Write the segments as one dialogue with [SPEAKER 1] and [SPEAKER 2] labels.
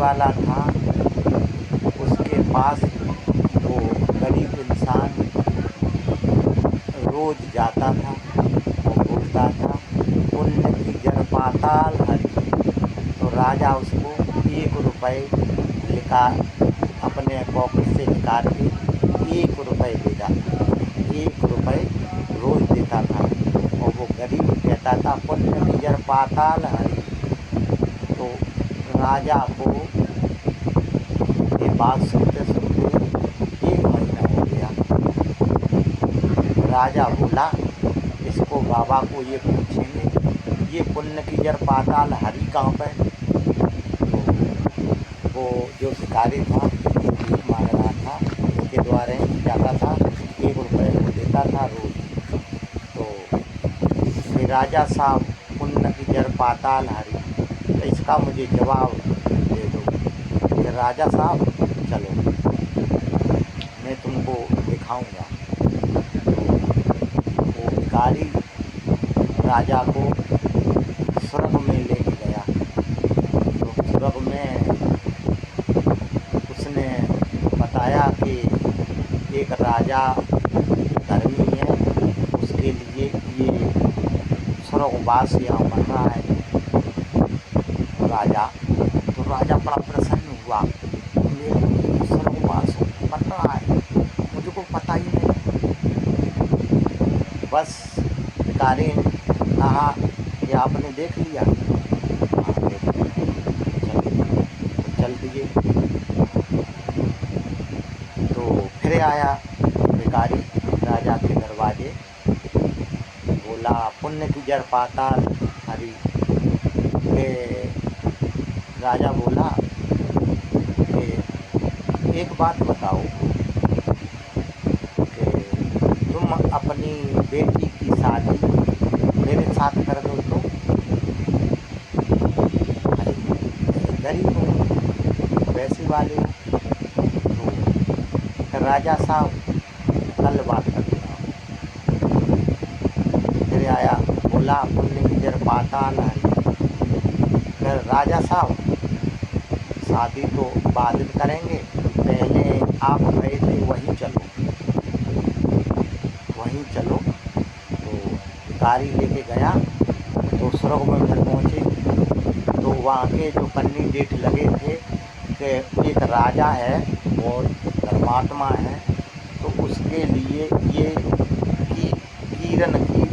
[SPEAKER 1] वाला था उसके पास वो गरीब इंसान रोज जाता था और बोलता था पुण्य की जड़ पाताल हरी। तो राजा उसको 1 रुपये अपने पॉकेट से निकाल के 1 रुपये देता था, 1 रुपये रोज देता था। और वो गरीब कहता था पुण्य की जड़ पाताल हरी। तो राजा को ये बात सुनते सुनते 1 महीना हो गया। राजा बोला इसको बाबा को ये पूछेंगे ये पुण्य की जड़ पाताल हरी कहाँ पर। तो वो जो भिखारी था भीख मांग रहा था उसके द्वारा ही जाता था, 1 रुपये को देता था रोज। तो फिर राजा साहब पुण्य की जड़ पाताल हरी, तो इसका मुझे जवाब दे दो। फिर राजा साहब चलो मैं तुमको दिखाऊंगा। वो भिखारी राजा को स्वर्ग में लेके गया। तो स्वर्ग में उसने बताया कि एक राजा धर्मी है, उसके लिए ये स्वर्गवास यहाँ बन रहा है। तो राजा बड़ा प्रसन्न हुआ, मेरे स्वर्गवास बन रहा है, मुझको पता ही नहीं। बस भिखारी ने कहा कि आपने देख लिया। हाँ देख लिया, चल दिए। तो फिर आया भिखारी राजा के दरवाजे, बोला पुण्य की जड़ पाताल हरी। राजा बोला कि एक बात बताओ कि तुम अपनी बेटी की शादी मेरे साथ कर दो तो। गरीब हो, पैसे वाले हो। तो राजा साहब कल बात करता हूँ। फिर आया बोला पुण्य की जड़ पाताल हरी। फिर राजा साहब शादी तो बाद में करेंगे, पहले आप गए थे वहीं चलो। तो गाड़ी लेके गया तो स्वर्ग में फिर पहुँचे। तो वहाँ के जो पन्नी जेठ लगे थे कि एक राजा है और धर्मात्मा है, तो उसके लिए ये किरण की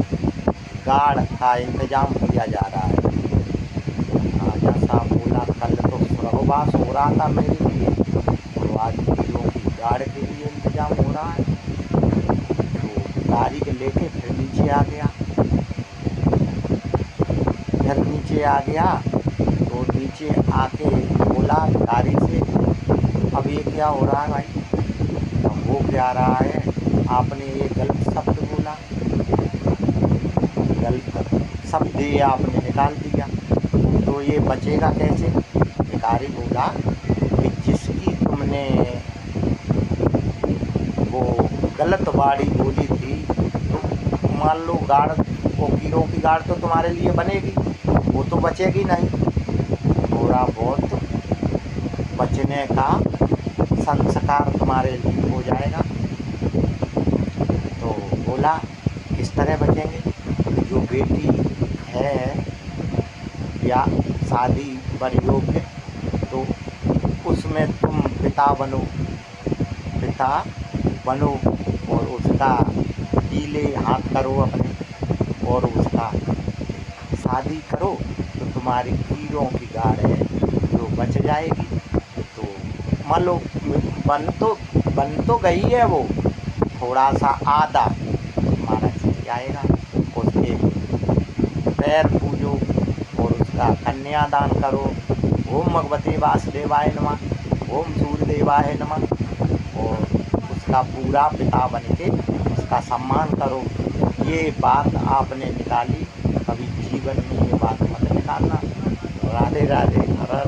[SPEAKER 1] गाड़ का इंतजाम किया जा रहा है। राजा साहब बोला कल तो स्वर्गवास हो रहा था मेरे लिए और आज कीड़ों की गाड़ के लिए इंतजाम हो रहा है। तो गाड़ी के लेके फिर नीचे आ गया। तो नीचे आके बोला गाड़ी से अब ये क्या हो रहा है भाई। अब वो क्या रहा है, आपने ये गलत शब्द बोला, गलत शब्द ये आपने निकाल दिया, तो ये बचेगा कैसे। भिखारी बोला कि जिसकी तुमने वो गलत बाड़ी बोली थी तो मान लो गाड़ वो कीड़ों की गाड़ तो तुम्हारे लिए बनेगी, वो तो बचेगी नहीं। थोड़ा बहुत बचने का संस्कार तुम्हारे लिए हो जाएगा। तो बोला किस तरह बचेंगे। जो बेटी है या शादी बड़ी योग्य तो उसमें तुम पिता बनो और उसका कीले हाथ करो अपने और उसका शादी करो तो तुम्हारी कीड़ों की गाड़ है जो बच जाएगी। तो मान लो बन तो गई है, वो थोड़ा सा आधा तुम्हारा छूट जाएगा। उसके पैर पूजो और उसका कन्यादान करो। ओम भगवते वासुदेवाय नमः, ओम सूर्यदेवाय नमः। और उसका पूरा पिता बन के उसका सम्मान करो। ये बात आपने निकाली, कभी जीवन में ये बात मत निकालना। राधे राधे, हर हर